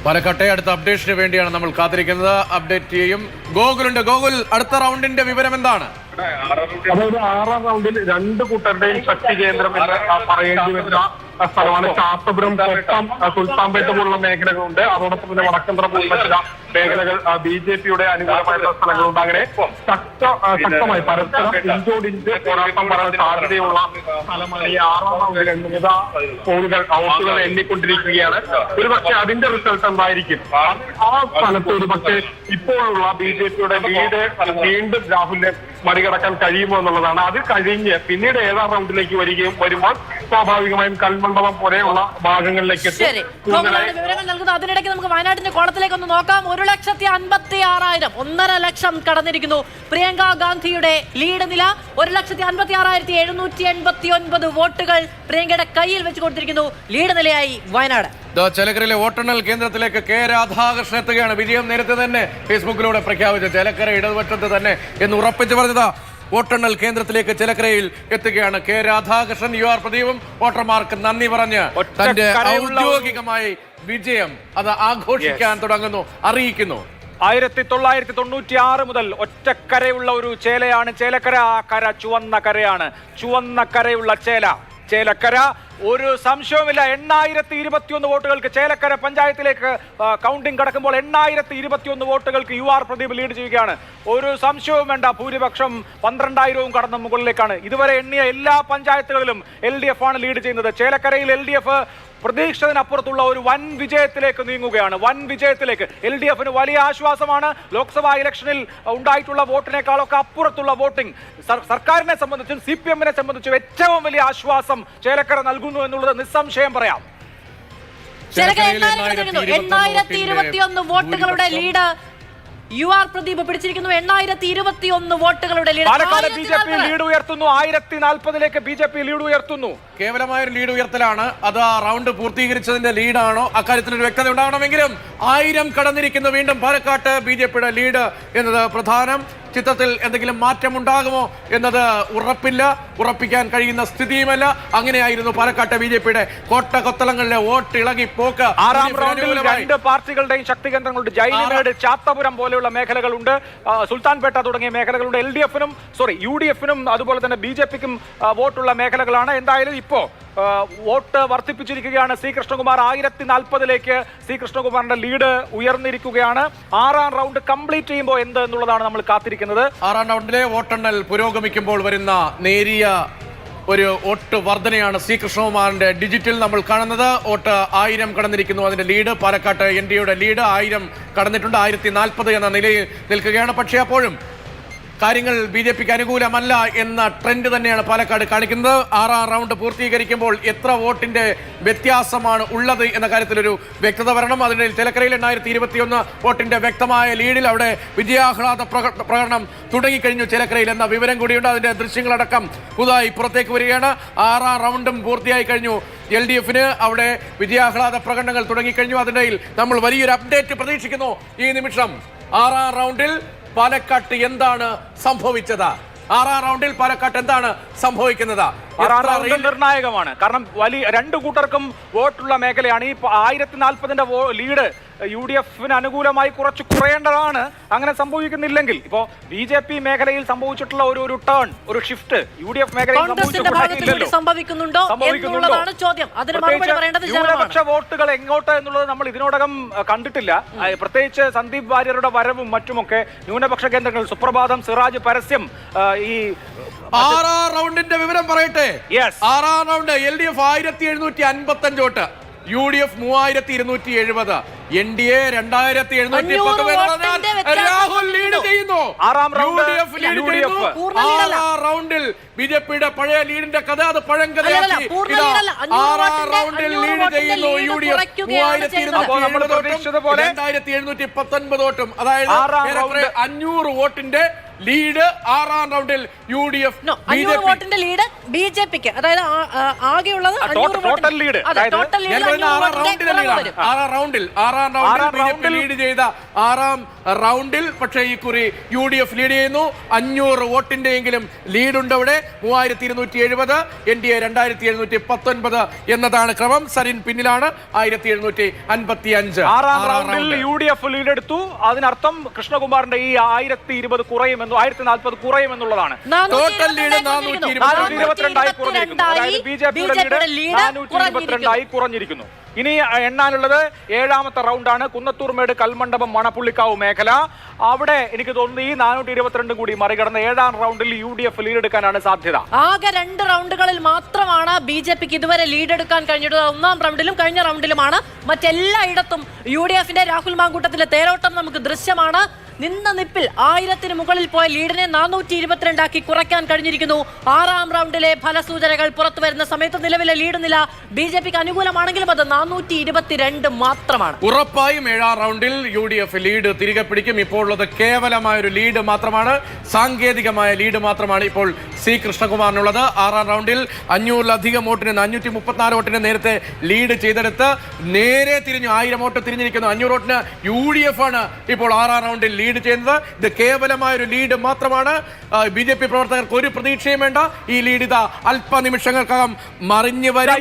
പാലക്കാട്ടെ അടുത്ത അപ്ഡേഷന് വേണ്ടിയാണ് നമ്മൾ കാത്തിരിക്കുന്നത്. അപ്ഡേറ്റ് ചെയ്യും ഗോകുലുണ്ട്. ഗോകുൽ, അടുത്ത റൗണ്ടിന്റെ വിവരം എന്താണ്? അതായത് 6ാം റൗണ്ടിൽ രണ്ട് കൂട്ടരുടെയും ശക്തി കേന്ദ്രം എന്ന് പറയേണ്ടി വരുന്ന സ്ഥലമാണ് ചാത്തപുരം, കൊട്ടം, സുൽത്താൻപേട്ട പോലുള്ള മേഖലകളുണ്ട്. അതോടൊപ്പം തന്നെ വടക്കന്തറ പോലുള്ള ചില മേഖലകൾ BJPയുടെ അനുകൂലമായിട്ടുള്ള സ്ഥലങ്ങളുണ്ട്. അങ്ങനെ ശക്തമായി പരസ്പരം ഇഞ്ചോടിഞ്ച് പോരാട്ടം വരാൻ സാധ്യതയുള്ള സ്ഥലമാണ് ഈ 6ാം റൗണ്ടിൽ എണ്ണുന്ന പോളുകൾ, ഔട്ടുകൾ എണ്ണിക്കൊണ്ടിരിക്കുകയാണ്. ഒരുപക്ഷെ അതിന്റെ റിസൾട്ട് എന്തായിരിക്കും? ആ സ്ഥലത്ത് ഒരുപക്ഷെ ഇപ്പോഴുള്ള BJPയുടെ ലീഡ് വീണ്ടും രാഹുലിനെ മറികടക്കാൻ കഴിയുമോ എന്നുള്ളതാണ്. അത് കഴിഞ്ഞ് പിന്നീട് 7ാം റൗണ്ടിലേക്ക് വരുമ്പോൾ സ്വാഭാവികമായും കൽമണ്ഡപം പോലെയുള്ള ഭാഗങ്ങളിലേക്ക് വിവരങ്ങൾ നൽകുന്നു. അതിനിടയ്ക്ക് നമുക്ക് വയനാട്ടിന്റെ കോളത്തിലേക്ക് ഒന്ന് നോക്കാം. 1,56,000 1.5 ലക്ഷം കടന്നിരിക്കുന്നു പ്രിയങ്ക ഗാന്ധിയുടെ ലീഡ് നില. 1,56,789 വോട്ടുകൾ പ്രിയങ്കയുടെ കയ്യിൽ വെച്ച് കൊടുത്തിരിക്കുന്നു. ലീഡ് നിലയായി വയനാട്. ചേലക്കരയിലെ വോട്ടെണ്ണൽ കേന്ദ്രത്തിലേക്ക് കെ രാധാകൃഷ്ണൻ എത്തുകയാണ്. വിജയം നേരത്തെ തന്നെ ഫേസ്ബുക്കിലൂടെ പ്രഖ്യാപിച്ചു. ചേലക്കര ഇടതുപക്ഷത്ത് തന്നെ എന്ന് ഉറപ്പിച്ചു പറഞ്ഞതാ. വോട്ടെണ്ണൽ കേന്ദ്രത്തിലേക്ക് ചേലക്കരയിൽ എത്തുകയാണ് കെ രാധാകൃഷ്ണൻ. UR പ്രദീപും വോട്ടർമാർക്ക് നന്ദി പറഞ്ഞ് തന്റെ ഔദ്യോഗികമായി വിജയം അത് ആഘോഷിക്കാൻ തുടങ്ങുന്നു, അറിയിക്കുന്നു. 1996 മുതൽ ഒറ്റക്കരയുള്ള ഒരു ചേലയാണ് ചേലക്കര. ആ കര ചുവന്ന കരയാണ്, ചുവന്ന കരയുള്ള ചേലക്കര. ഒരു സംശയവുമില്ല. 8,021 വോട്ടുകൾക്ക് ചേലക്കര പഞ്ചായത്തിലേക്ക് കൗണ്ടിംഗ് കടക്കുമ്പോൾ 8,021 വോട്ടുകൾക്ക് UR പ്രദീപ് ലീഡ് ചെയ്യുകയാണ്. ഒരു സംശയവും വേണ്ട. ഭൂരിപക്ഷം 12,000 കടന്ന മുകളിലേക്കാണ്. ഇതുവരെ എണ്ണിയ എല്ലാ പഞ്ചായത്തുകളിലും LDF ആണ് ലീഡ് ചെയ്യുന്നത്. ചേലക്കരയിൽ LDF പ്രതീക്ഷിച്ചതിനപ്പുറത്തുള്ള ഒരു വൻ വിജയത്തിലേക്ക് നീങ്ങുകയാണ്. വൻ വിജയത്തിലേക്ക് LDFന് വലിയ ആശ്വാസമാണ്. ലോക്സഭാ ഇലക്ഷനിൽ ഉണ്ടായിട്ടുള്ള വോട്ടിനേക്കാളൊക്കെ അപ്പുറത്തുള്ള വോട്ടിംഗ് സർക്കാരിനെ സംബന്ധിച്ചും CPM-നെ സംബന്ധിച്ചും ഏറ്റവും വലിയ ആശ്വാസം ചേലക്കര നൽകുന്നു എന്നുള്ളത് നിസ്സംശയം പറയാം. 8,021 വോട്ടുകളുടെ ലീഡ് UR പ്രദീപ് പിടിച്ചിരിക്കുന്നു. 8,021 വോട്ടുകളുടെ ലീഡ്. പാലക്കാട് BJP ലീഡ് ഉയർത്തുന്നു. 1040ലേക്ക് BJP ലീഡ് ഉയർത്തുന്നു. കേവലമായൊരു ലീഡ് ഉയർത്തലാണ്. അത് ആ റൗണ്ട് പൂർത്തീകരിച്ചതിന്റെ ലീഡാണോ? അക്കാര്യത്തിലൊരു വ്യക്തത ഉണ്ടാവണമെങ്കിലും 1000 കടന്നിരിക്കുന്നു വീണ്ടും പാലക്കാട്ട് BJPയുടെ ലീഡ് എന്നത് പ്രധാനം. ചിത്രത്തിൽ എന്തെങ്കിലും മാറ്റമുണ്ടാകുമോ എന്നത് ഉറപ്പില്ല, ഉറപ്പിക്കാൻ കഴിയുന്ന സ്ഥിതിയുമല്ല. അങ്ങനെയായിരുന്നു പാലക്കാട്ടെ BJPയുടെ കൊത്തളങ്ങളിലെ വോട്ട് ഇളകി പോക്ക്. 6ാം റൗണ്ടിൽ രണ്ട് പാർട്ടികളുടെയും ശക്തി കേന്ദ്രങ്ങളുണ്ട്. ജൈനിമേട്, ചാത്തപുരം പോലെയുള്ള മേഖലകളുണ്ട്. സുൽത്താൻപേട്ട തുടങ്ങിയ മേഖലകളുണ്ട്. UDF-നും അതുപോലെ തന്നെ BJPക്കും വോട്ടുള്ള മേഖലകളാണ്. എന്തായാലും ഇപ്പോ വോട്ട് വർദ്ധിപ്പിച്ചിരിക്കുകയാണ്. C. കൃഷ്ണകുമാർ 1040ലേക്ക് C. കൃഷ്ണകുമാറിന്റെ ലീഡ് ഉയർന്നിരിക്കുകയാണ്. 6ാം റൗണ്ട് കംപ്ലീറ്റ് ചെയ്യുമ്പോൾ എന്ത് എന്നുള്ളതാണ് നമ്മൾ കാത്തിരിക്കുന്നത്. 6ാം റൗണ്ടിലെ വോട്ടെണ്ണൽ പുരോഗമിക്കുമ്പോൾ വരുന്ന നേരിയ ഒരു വോട്ട് വർധനയാണ് C. കൃഷ്ണകുമാറിന്റെ ഡിജിറ്റൽ നമ്മൾ കാണുന്നത്. വോട്ട് 1000 കടന്നിരിക്കുന്നു. അതിന്റെ ലീഡ് പാലക്കാട്ട് NDAയുടെ ലീഡ് 1000 കടന്നിട്ടുണ്ട്. 1040 എന്ന നിലയിൽ നിൽക്കുകയാണ്. പക്ഷേ അപ്പോഴും കാര്യങ്ങൾ BJPക്ക് അനുകൂലമല്ല എന്ന ട്രെൻഡ് തന്നെയാണ് പാലക്കാട് കാണിക്കുന്നത്. 6ാം റൗണ്ട് പൂർത്തീകരിക്കുമ്പോൾ എത്ര വോട്ടിന്റെ വ്യത്യാസമാണ് ഉള്ളത് എന്ന കാര്യത്തിലൊരു വ്യക്തത വരണം. അതിനിടയിൽ ചേലക്കരയിൽ 8,021 വോട്ടിന്റെ വ്യക്തമായ ലീഡിൽ അവിടെ വിജയാഹ്ലാദ പ്രകടനം തുടങ്ങിക്കഴിഞ്ഞു ചേലക്കരയിൽ എന്ന വിവരം കൂടിയുണ്ട്. അതിന്റെ ദൃശ്യങ്ങളടക്കം പുതുതായി പുറത്തേക്ക് വരികയാണ്. 6ാം റൗണ്ടും പൂർത്തിയായി കഴിഞ്ഞു. LDFന് അവിടെ വിജയാഹ്ലാദ പ്രകടനങ്ങൾ തുടങ്ങിക്കഴിഞ്ഞു. അതിനിടയിൽ നമ്മൾ വലിയൊരു അപ്ഡേറ്റ് പ്രതീക്ഷിക്കുന്നു. ഈ നിമിഷം 6ാം റൗണ്ടിൽ പാലക്കാട്ട് എന്താണ് സംഭവിച്ചത്? 6ാം റൗണ്ടിൽ പാലക്കാട്ട് എന്താണ് സംഭവിക്കുന്നത്? നിർണായകമാണ്. കാരണം വലിയ രണ്ടു കൂട്ടർക്കും വോട്ടുള്ള മേഖലയാണ്. ഈ 1040ന്റെ ലീഡ് UDFന് അനുകൂലമായി കുറച്ച് കുറയേണ്ടതാണ്. അങ്ങനെ സംഭവിക്കുന്നില്ലെങ്കിൽ ഇപ്പോൾ BJP മേഖലയിൽ സംഭവിച്ചിട്ടുള്ള ഒരു ടേൺ, ഒരു ഷിഫ്റ്റ് UDF മേഖലയിൽ സംഭവിക്കുന്നുണ്ടോ എന്നുള്ളതാണ് ചോദ്യം. ന്യൂനപക്ഷ വോട്ടുകൾ എങ്ങോട്ട് എന്നുള്ളത് നമ്മൾ ഇതിനോടകം കണ്ടിട്ടില്ല. പ്രത്യേകിച്ച് സന്ദീപ് വാര്യരുടെ വരവും മറ്റുമൊക്കെ ന്യൂനപക്ഷ കേന്ദ്രങ്ങളിൽ സുപ്രഭാതം, സിറാജ്, പരസ്യം ഈ 6ാം റൗണ്ടിന്റെ വിവരം പറയട്ടെ. 6ാം round LDF 1755 vote, UDF 3270, NDA 2710. Rahul lead ചെയ്യുന്നു. 6ാം റൗണ്ടിൽ BJPയുടെ പഴയ ലീഡിന്റെ കഥ അത് പഴങ്കഥയാക്കി. 6ാം റൗണ്ടിൽ ലീഡ് ചെയ്യുന്നു UDF 3719 വോട്ടും 2719 വോട്ടും. അതായത് 500 വോട്ടിന്റെ ലീഡ് ആറാം റൗണ്ടിൽ UDF 500 വോട്ടിന്റെ ലീഡ് BJPക്ക്, അതായത് ആകെയുള്ളത് 500 ടോട്ടൽ ലീഡ്. ടോട്ടൽ ലീഡ് ആറാം റൗണ്ടിൽ BJP ലീഡ് ചെയ്ത ആറാം റൗണ്ടിൽ പക്ഷേ ഈ കുറി UDF ലീഡ് ചെയ്യുന്നു. 500 വോട്ടിന്റെയെങ്കിലും ലീഡുണ്ട് അവിടെ. 3270, NDA 2719 എന്നതാണ് ക്രമം. സരിൻ പിന്നിലാണ് 1755. ആറാം റൗണ്ടിൽ UDF ലീഡ് എടുത്തു. അതിനർത്ഥം കൃഷ്ണകുമാറിന്റെ ഈ 1020 കുറയുമെന്ന് 1040 കുറയുമെന്നുള്ളതാണ്. ടോട്ടൽ ലീഡ് 422 കുറഞ്ഞിരിക്കുന്നു. അതായത് BJPയുടെ ലീഡ് 422 കുറഞ്ഞിരിക്കുന്നു. ഇനി എണ്ണാനുള്ളത് 7ാമത്തെ റൗണ്ടാണ്. കുന്നത്തൂർമേട്, കൽമണ്ഡപം, മണപ്പുള്ളിക്കാവ് മേഖല. അവിടെ എനിക്ക് തോന്നുന്നു ഈ 422 കൂടി മറികടന്ന് 7ാം റൗണ്ടിൽ UDF ലീഡ് എടുക്കാനാണ് സാധ്യത. ആകെ 2 റൗണ്ടുകളിൽ മാത്രമാണ് BJPക്ക് ഇതുവരെ ലീഡ് എടുക്കാൻ കഴിഞ്ഞിട്ടുള്ളത്. 1ാം റൗണ്ടിലും കഴിഞ്ഞ റൗണ്ടിലുമാണ്. മറ്റെല്ലായിടത്തും UDFന്റെ രാഹുൽ മാങ്കൂട്ടത്തിലെ തേരോട്ടം നമുക്ക് ദൃശ്യമാണ്. നിന്ന നിപ്പിൽ 1000-ന് മുകളിൽ പോയ ലീഡിനെ 422 ആക്കി കുറയ്ക്കാൻ കഴിഞ്ഞിരിക്കുന്നു. 6ാം റൗണ്ടിലെ ഫലസൂചനകൾ പുറത്തു വരുന്ന സമയത്ത് നിലവിലെ ലീഡ് നില BJPക്ക് അനുകൂലമാണെങ്കിലും അത് 422 മാത്രമാണ്. ഉറപ്പായും 7ാം റൗണ്ടിൽ UDF ലീഡ് തിരികെ പിടിക്കും. ഇപ്പോൾ ഉള്ളത് കേവലമായ ഒരു ലീഡ് മാത്രമാണ്, സാങ്കേതികമായ ലീഡ് മാത്രമാണ് ഇപ്പോൾ C കൃഷ്ണകുമാറിനുള്ളത്. 6ാം റൗണ്ടിൽ 500-ലധികം വോട്ടിന് 534 വോട്ടിന് നേരത്തെ ലീഡ് ചെയ്തെടുത്ത് നേരെ തിരിഞ്ഞു 1000 വോട്ട് തിരിഞ്ഞിരിക്കുന്നു. 500 വോട്ടിന് UDF ആണ് ഇപ്പോൾ 6ാം റൗണ്ടിൽ ലീഡ് ചെയ്യുന്നത്. ഇത് കേവലമായ ഒരു ലീഡ് മാത്രമാണ്. BJP പ്രവർത്തകർക്ക് ഒരു പ്രതീക്ഷയും വേണ്ട. ഈ ലീഡ് ഇതാ അല്പനിമിഷങ്ങൾക്കകം മറിഞ്ഞു വരും.